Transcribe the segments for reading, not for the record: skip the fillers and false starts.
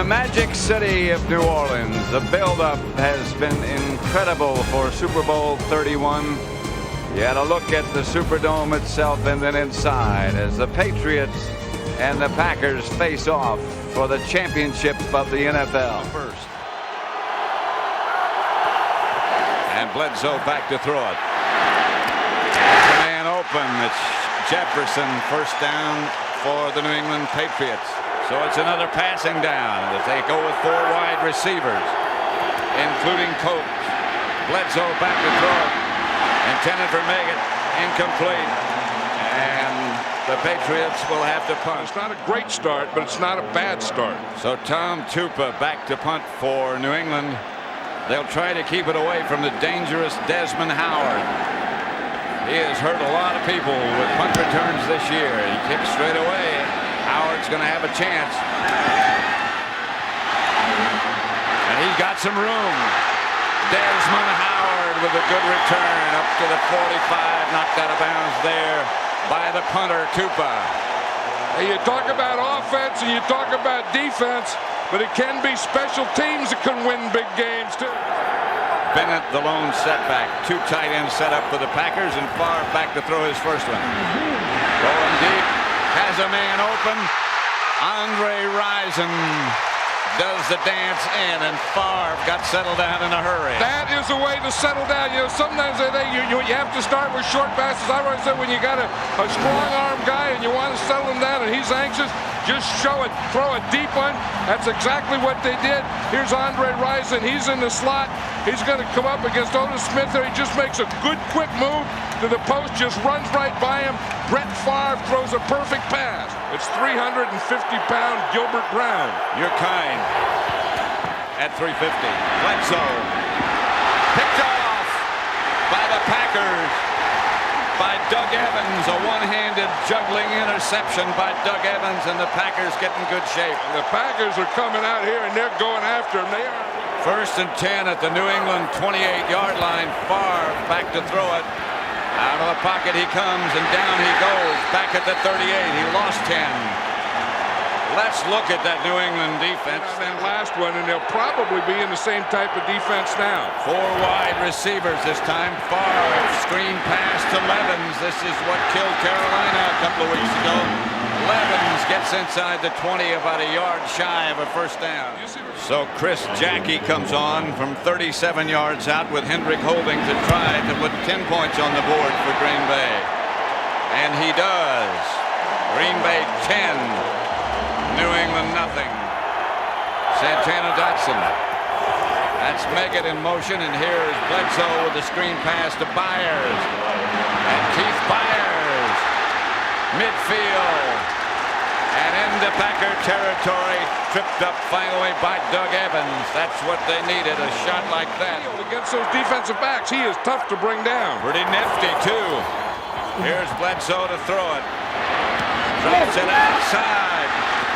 the Magic City of New Orleans, the buildup has been incredible for Super Bowl 31. You had a look at the Superdome itself and then inside as the Patriots and the Packers face off for the championship of the NFL. First. And Bledsoe back to throw it. The man open. It's Jefferson, first down for the New England Patriots. So it's another passing down as they go with 4 wide receivers, including Coach. Bledsoe back to throw it. Intended for Meggett. Incomplete. And the Patriots will have to punt. It's not a great start, but it's not a bad start. So Tom Tupa back to punt for New England. They'll try to keep it away from the dangerous Desmond Howard. He has hurt a lot of people with punt returns this year. He kicks straight away. Howard's going to have a chance. And he's got some room. Desmond Howard with a good return up to the 45. Knocked out of bounds there by the punter, Tupa. Hey, you talk about offense and you talk about defense, but it can be special teams that can win big games, too. Bennett, the lone setback. 2 tight ends set up for the Packers, and Favre back to throw his first one. Going deep. Has a man open. Andre Rison does the dance in, and Favre got settled down in a hurry. That is the way to settle down. You know, sometimes you have to start with short passes. I always said when you got a strong arm guy and you want to settle him down and he's anxious, just show it, throw a deep one. That's exactly what they did. Here's Andre Rison. He's in the slot. He's going to come up against Otis Smith there. He just makes a good, quick move to the post, just runs right by him. Brett Favre throws a perfect pass. It's 350-pound Gilbert Brown. You're kind. At 350. Bledsoe. Picked off by the Packers. By Doug Evans. A one-handed juggling interception by Doug Evans, and the Packers get in good shape. And the Packers are coming out here and they're going after him. They are. First and 10 at the New England 28-yard line. Favre back to throw it. Out of the pocket he comes, and down he goes. Back at the 38. He lost 10. Let's look at that New England defense. That last one, and they'll probably be in the same type of defense now. 4 wide receivers this time. Favre, screen pass to Levens. This is what killed Carolina a couple of weeks ago. Levens gets inside the 20, about a yard shy of a first down. So Chris Jackie comes on from 37 yards out with Hendrick holding to try to put 10 points on the board for Green Bay. And he does. Green Bay 10. New England nothing. Santana Dotson. That's Meggett in motion, and here is Bledsoe with the screen pass to Byers. And Keith Byers. Midfield. And into Packer territory. Tripped up finally by Doug Evans. That's what they needed, a shot like that. Against those defensive backs, he is tough to bring down. Pretty nifty, too. Here's Bledsoe to throw it. Drops it outside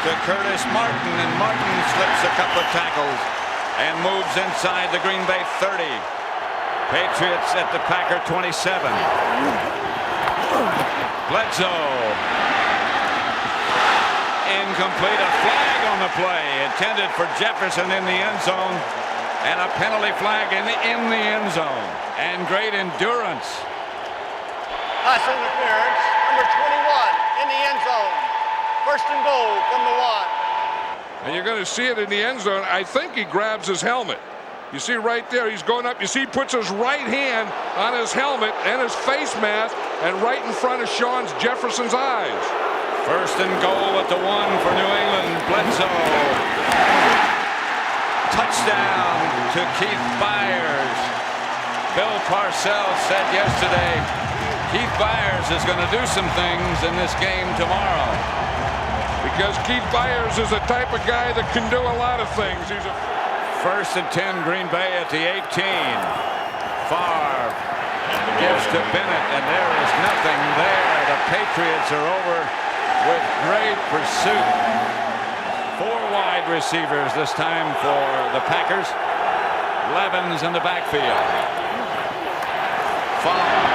to Curtis Martin, and Martin slips a couple of tackles and moves inside the Green Bay 30. Patriots at the Packer 27. Bledsoe. Incomplete. A flag on the play intended for Jefferson in the end zone, and a penalty flag in the end zone. And great endurance. Pass interference, number 21 in the end zone. First and goal from the 1. And you're going to see it in the end zone. I think he grabs his helmet. You see right there, he's going up. You see he puts his right hand on his helmet and his face mask, and right in front of Sean Jefferson's eyes. First and goal at the 1 for New England. Bledsoe. Touchdown to Keith Byers. Bill Parcells said yesterday, Keith Byers is going to do some things in this game tomorrow. Because Keith Byers is the type of guy that can do a lot of things. He's a First and 10, Green Bay at the 18. Favre gives to Bennett, and there is nothing there. The Patriots are over with great pursuit. 4 wide receivers this time for the Packers. Levens in the backfield. Favre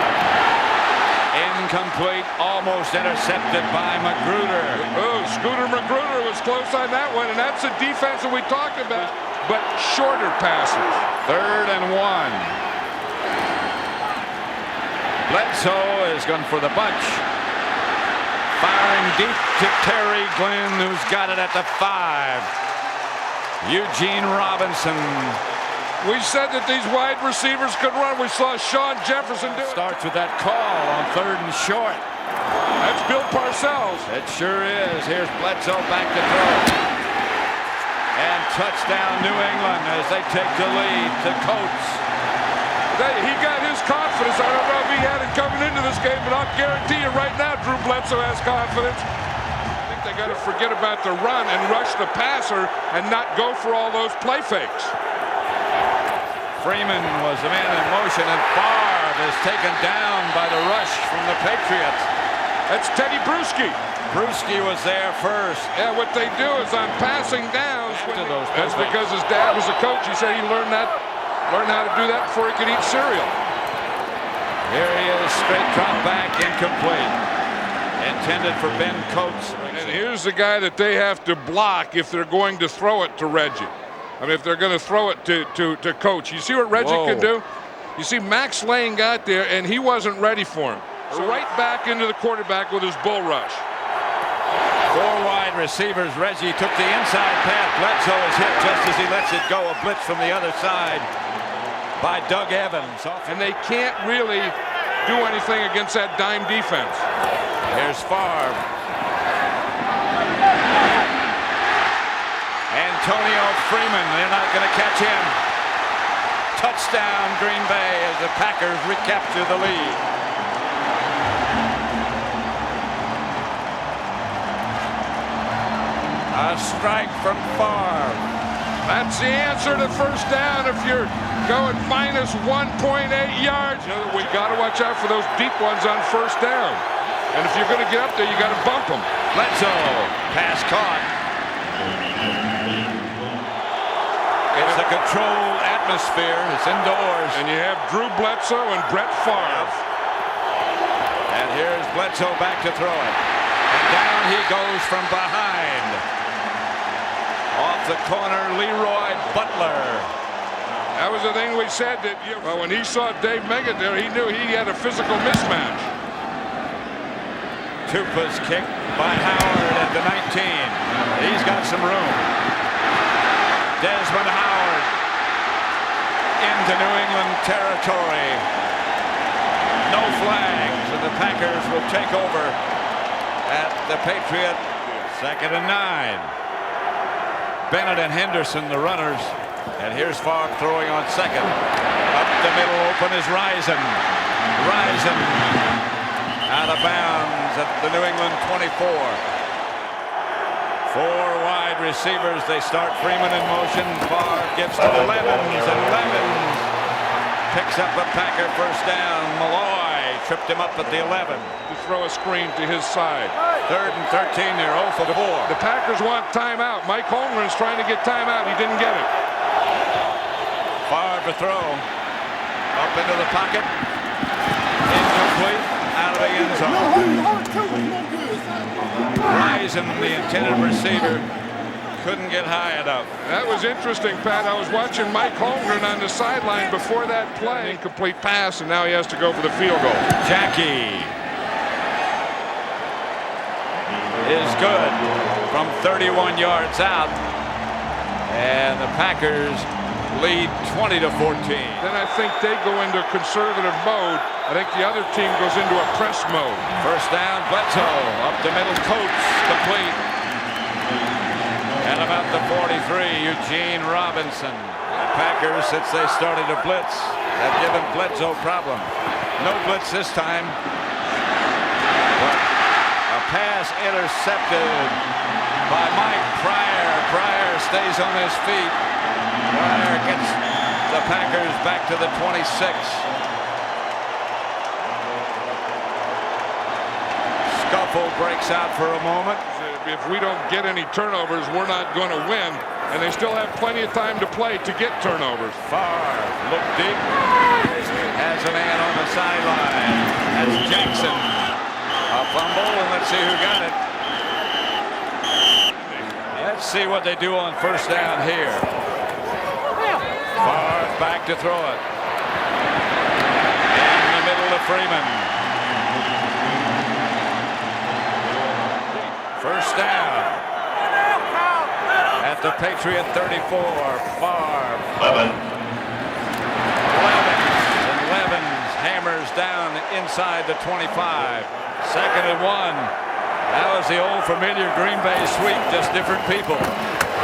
Incomplete, almost intercepted by Magruder. Oh, Scooter Magruder was close on that one, and that's the defense that we talked about, but shorter passes. 3rd and 1. Bledsoe is going for the bunch. Firing deep to Terry Glenn, who's got it at the 5. Eugene Robinson. We said that these wide receivers could run. We saw Sean Jefferson do it. Starts with that call on 3rd and short. That's Bill Parcells. It sure is. Here's Bledsoe back to throw. And touchdown New England as they take the lead to Coates. He got his confidence. I don't know if he had it coming into this game, but I'll guarantee you right now Drew Bledsoe has confidence. I think they got to forget about the run and rush the passer and not go for all those play fakes. Freeman was the man in motion, and Favre is taken down by the rush from the Patriots. That's Teddy Bruschi. Bruschi was there first. Yeah, what they do is on passing downs. That's play because his dad was a coach. He said he learned how to do that before he could eat cereal. Here he is, straight drop back, incomplete. Intended for Ben Coates. And here's the guy that they have to block if they're going to throw it to Reggie. I mean, if they're going to throw it to Coach. You see what Reggie can do? You see Max Lane got there, and he wasn't ready for him. So right back into the quarterback with his bull rush. 4 wide receivers. Reggie took the inside path. Bledsoe is hit just as he lets it go. A blitz from the other side by Doug Evans. And they can't really do anything against that dime defense. Here's Favre. Antonio Freeman, they're not going to catch him. Touchdown Green Bay as the Packers recapture the lead. A strike from Favre. That's the answer to first down if you're going minus 1.8 yards. You know, we got to watch out for those deep ones on first down. And if you're going to get up there, you got to bump them. Bledsoe, pass caught. It's a controlled atmosphere. It's indoors. And you have Drew Bledsoe and Brett Favre. And here's Bledsoe back to throw it. And down he goes from behind. Off the corner, Leroy Butler. That was the thing we said that when he saw Dave Meggett there, he knew he had a physical mismatch. Tupa's kick by Howard at the 19. He's got some room. Desmond Howard into New England territory. No flags, and the Packers will take over at the Patriot 2nd and 9. Bennett and Henderson, the runners. And here's Favre throwing on 2nd. Up the middle, open is Risen. Risen out of bounds at the New England 24. 4 wide receivers. They start Freeman in motion. Favre gives to Levens, and Levens picks up a Packer first down. Malloy tripped him up at the 11. To throw a screen to his side. 3rd and 13. They're 0 for 4. The Packers want timeout. Mike Holmgren's trying to get timeout. He didn't get it. Favre to throw. Up into the pocket. Incomplete. Out of the end zone. Risen, the intended receiver, couldn't get high enough. That was interesting, Pat. I was watching Mike Holmgren on the sideline before that play. Incomplete pass, and now he has to go for the field goal. Jackie is good from 31 yards out. And the Packers lead 20-14. Then I think they go into conservative mode. I think the other team goes into a press mode. First down, Bledsoe up the middle, Coates complete. And about the 43, Eugene Robinson. The Packers, since they started to blitz, have given Bledsoe problem. No blitz this time. But a pass intercepted by Mike Pryor. Pryor stays on his feet. Pryor gets the Packers back to the 26. Scuffle breaks out for a moment. If we don't get any turnovers, we're not going to win. And they still have plenty of time to play to get turnovers. Favre look deep. Has a man on the sideline. That's Jackson. A fumble, and let's see who got it. Let's see what they do on first down here. Favre back to throw it. In the middle to Freeman. First down. At the Patriot 34. Favre. Levens hammers down inside the 25. 2nd and 1. That was the old familiar Green Bay sweep, just different people.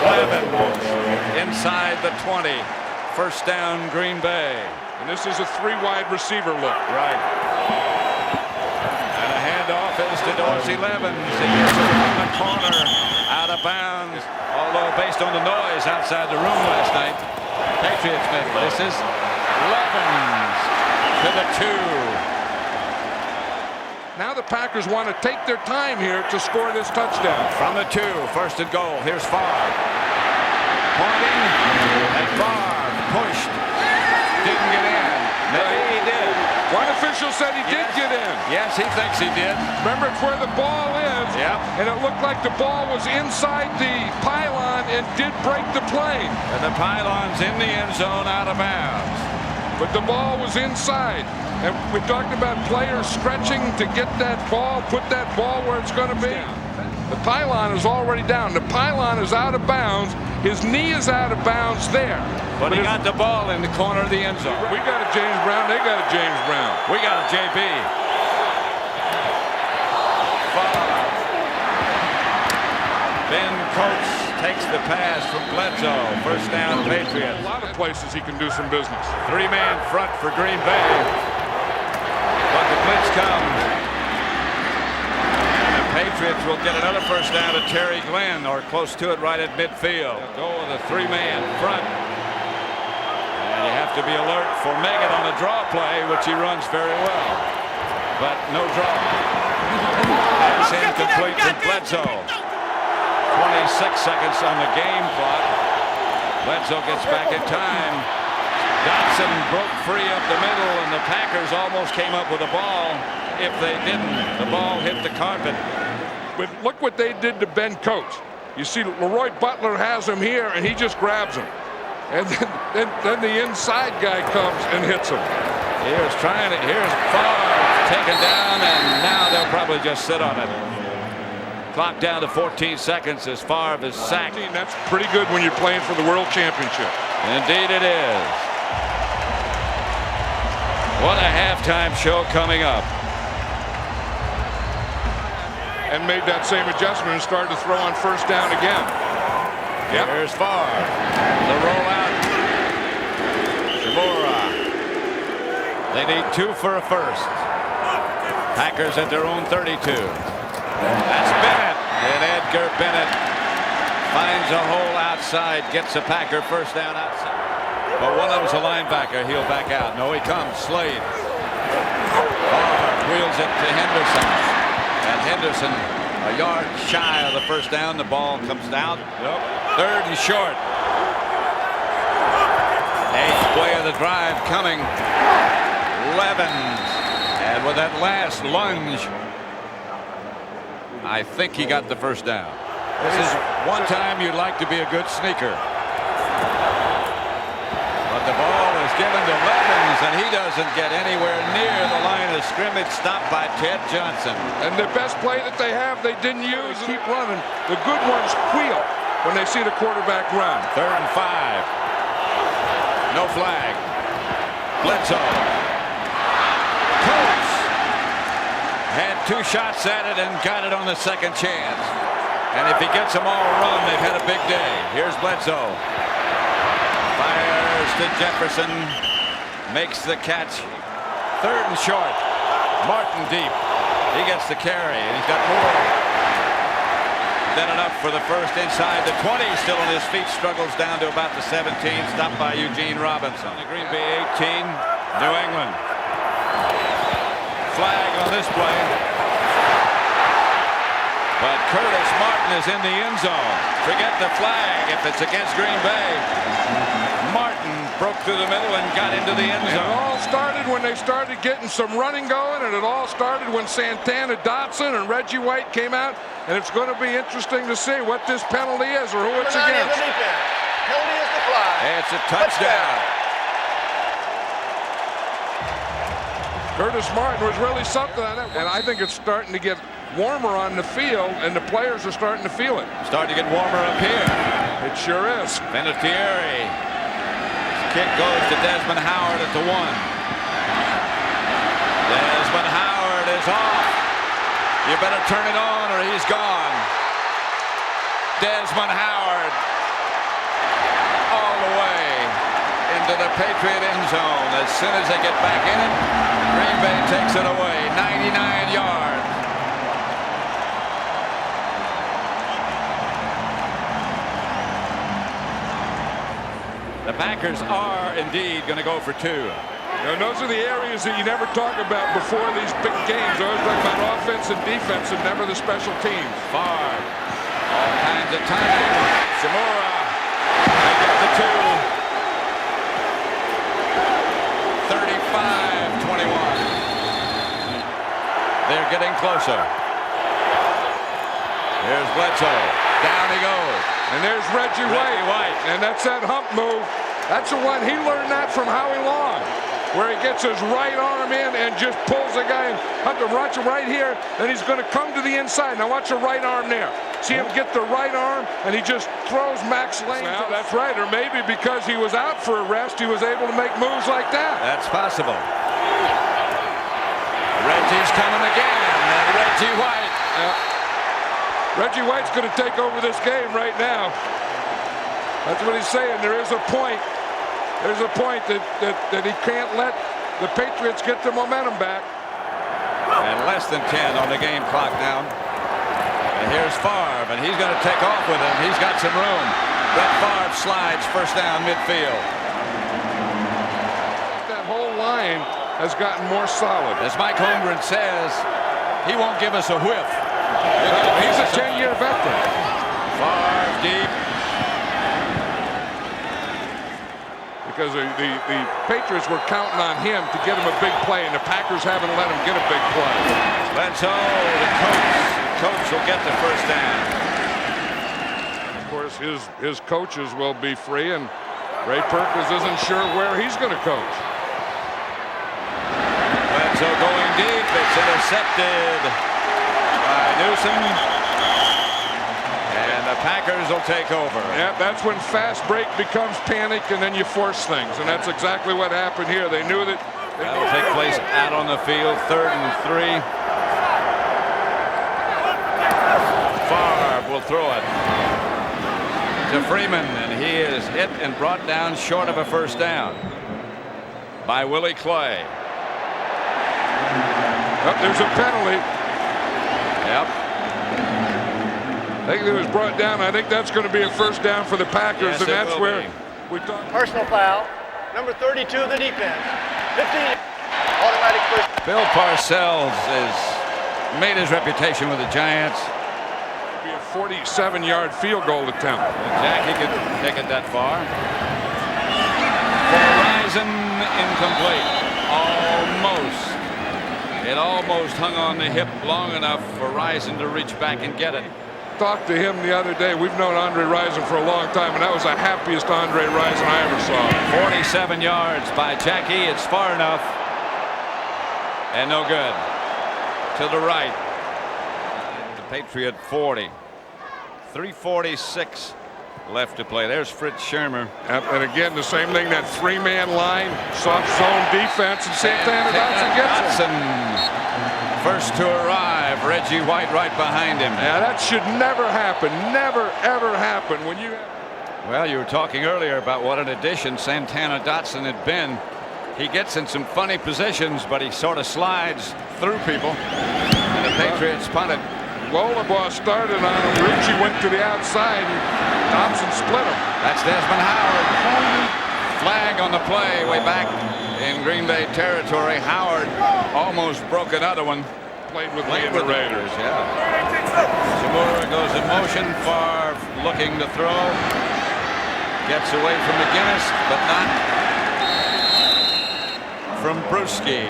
Levens inside the 20. First down, Green Bay. And this is a 3-wide receiver look. Right. And a handoff is to Dorsey Levens. He gets it from the corner, out of bounds. Although based on the noise outside the room last night, Patriots made this is Levens to the 2. Now the Packers want to take their time here to score this touchdown. From the 2, 1st and goal. Here's Favre. Pointing, and Favre pushed. Didn't get in. Maybe he did. One official said he did get in. Yes, he thinks he did. Remember, it's where the ball is. Yep. And it looked like the ball was inside the pylon and did break the plane. And the pylon's in the end zone, out of bounds. But the ball was inside. And we talked about players stretching to get that ball, put that ball where it's going to be. The pylon is already down. The pylon is out of bounds. His knee is out of bounds there. But he got the ball in the corner of the end zone. We got a James Brown. They got a James Brown. We got a JB. Ben Coates takes the pass from Bledsoe. First down, Patriots. A lot of places he can do some business. 3-man front for Green Bay. But the blitz comes. And the Patriots will get another first down to Terry Glenn, or close to it, right at midfield. Go with a 3-man front. And you have to be alert for Megan on the draw play, which he runs very well. But no draw. That's incomplete to Bledsoe. 26 seconds on the game clock. Bledsoe gets back in time. Dotson broke free up the middle, and the Packers almost came up with the ball. If they didn't, the ball hit the carpet. But look what they did to Ben Coates. You see, Leroy Butler has him here, and he just grabs him. And then the inside guy comes and hits him. Here's Favre taken down, and now they'll probably just sit on it. Clock down to 14 seconds as Favre is sacked. That's pretty good when you're playing for the World Championship. Indeed it is. What a halftime show coming up. And made that same adjustment and started to throw on first down again. Yep. Here's Favre. The rollout. Shabora. They need 2 for a first. Packers at their own 32. That's Bennett. And Edgar Bennett finds a hole outside, gets a Packer first down outside. But one of them's a linebacker. He'll back out. No, he comes. Slade. Wheels it to Henderson. And Henderson a yard shy of the first down. The ball comes out. Yep. 3rd and short. 8th play of the drive coming. Levens. And with that last lunge, I think he got the first down. This is one time you'd like to be a good sneaker. But the ball is given to Levens, and he doesn't get anywhere near the line of scrimmage. Stopped by Ted Johnson. And the best play that they have, they didn't use. Keep running. The good ones wheel when they see the quarterback run. 3rd and 5. No flag. Bledsoe. Coates had 2 shots at it and got it on the second chance. And if he gets them all run, they've had a big day. Here's Bledsoe. Fires to Jefferson. Makes the catch. 3rd and short. Martin deep. He gets the carry, and he's got more than enough for the first inside the 20. Still on his feet. Struggles down to about the 17. Stopped by Eugene Robinson. The Green Bay 18. New England. Flag on this play. But Curtis Martin is in the end zone. Forget the flag if it's against Green Bay. Martin broke through the middle and got into the end zone. It all started when they started getting some running going, and it all started when Santana Dotson and Reggie White came out. And it's going to be interesting to see what this penalty is or who it's against. Penalty is the flag. It's a touchdown. Curtis Martin was really something on that. And I think it's starting to get warmer on the field, and the players are starting to feel it. Starting to get warmer up here. It sure is. Vinatieri. Kick goes to Desmond Howard at the 1. Desmond Howard is off. You better turn it on or he's gone. Desmond Howard all the way into the Patriot end zone. As soon as they get back in it, Green Bay takes it away. 99 yards. The Packers are indeed going to go for 2. And those are the areas that you never talk about before these big games. Always talk about offense and defense and never the special teams. Favre, all kinds of time. Shimura, they get the 2. 35-21. They're getting closer. Here's Bledsoe. Down he goes. And there's Reggie White. And that's that hump move. That's the one, he learned that from Howie Long, where he gets his right arm in and just pulls the guy and watch him right here. Then he's going to come to the inside. Now watch the right arm there. See him get the right arm, and he just throws Max Lane. Well, that's right. Or maybe because he was out for a rest, he was able to make moves like that. That's possible. Reggie's coming again. And Reggie White. Reggie White's going to take over this game right now. That's what he's saying. There is a point. There's a point that he can't let the Patriots get the momentum back. And less than 10 on the game clock now. And here's Favre, and he's going to take off with him. He's got some room. Brett Favre slides first down midfield. That whole line has gotten more solid. As Mike Holmgren says, he won't give us a whiff. He's a 10-year veteran. Favre deep. Because the Patriots were counting on him to get him a big play, and the Packers haven't let him get a big play. Bledsoe, the coach will get the first down. Of course, his coaches will be free, and Ray Perkins isn't sure where he's going to coach. Bledsoe going deep. It's intercepted by Newsom. And the Packers will take over. Yeah, that's when fast break becomes panic, and then you force things. And that's exactly what happened here. They knew that. That'll take place out on the field. 3rd and 3. Favre will throw it to Freeman, and he is hit and brought down short of a first down by Willie Clay. Oh, there's a penalty. Yep. I think it was brought down. I think that's going to be a first down for the Packers, yes, and that's where we talk. Personal foul, number 32 of the defense. 15. Automatic first. Bill Parcells has made his reputation with the Giants. It'll be a 47-yard field goal attempt. Jackie could take it that far. Horizon incomplete. Almost. It almost hung on the hip long enough for Rison to reach back and get it. Talked to him the other day. We've known Andre Rison for a long time, and that was the happiest Andre Rison I ever saw. 47 yards by Jackie. It's far enough. And no good. To the right. The Patriot 40. 3:46 left to play. There's Fritz Shermer. And again, the same thing, that 3-man line, soft zone defense, and Santana Dotson gets it. First to arrive, Reggie White right behind him. Yeah, that should never happen. Never, ever happen. When you. Well, you were talking earlier about what an addition Santana Dotson had been. He gets in some funny positions, but he sort of slides through people. And the Patriots punt it. Lullaby started on him. Ritchie went to the outside, and Thompson split him. That's Desmond Howard. Flag on the play way back in Green Bay territory. Howard almost broke another one. Played with the Raiders. Yeah. Shimura goes in motion. Favre looking to throw. Gets away from McGinnis, but not from Brewski.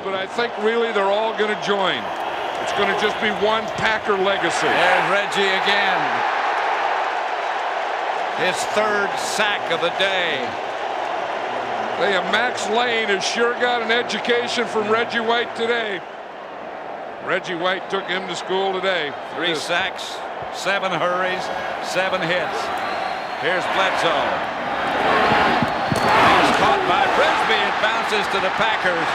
But I think really they're all going to join. It's going to just be one Packer legacy. There's Reggie again. His third sack of the day. Max Lane has sure got an education from Reggie White today. Reggie White took him to school today. 3 sacks, 7 hurries, 7 hits. Here's Bledsoe. He's caught by Frisbee. It bounces to the Packers.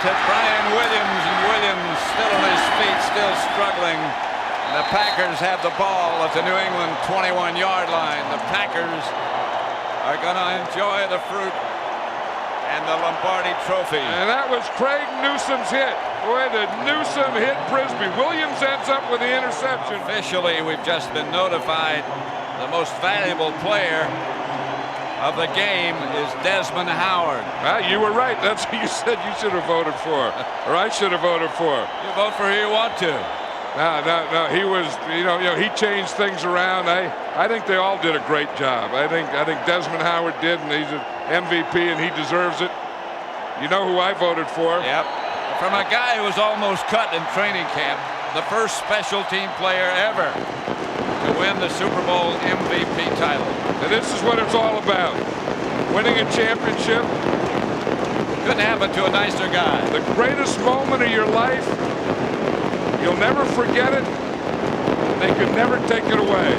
To Brian Williams, and Williams still on his feet, still struggling. And the Packers have the ball at the New England 21-yard line. The Packers are going to enjoy the fruit and the Lombardi Trophy. And that was Craig Newsom's hit. Boy, did Newsom hit Frisbee. Williams ends up with the interception. Officially, we've just been notified the most valuable player of the game is Desmond Howard. You were right. That's who you said you should have voted for, or I should have voted for. You vote for who you want to. No. He was, he changed things around. I think they all did a great job. I think Desmond Howard did, and he's an MVP, and he deserves it. You know who I voted for? Yep. From a guy who was almost cut in training camp, the first special team player ever to win the Super Bowl MVP title. And this is what it's all about. Winning a championship. Couldn't happen to a nicer guy. The greatest moment of your life. You'll never forget it. They could never take it away.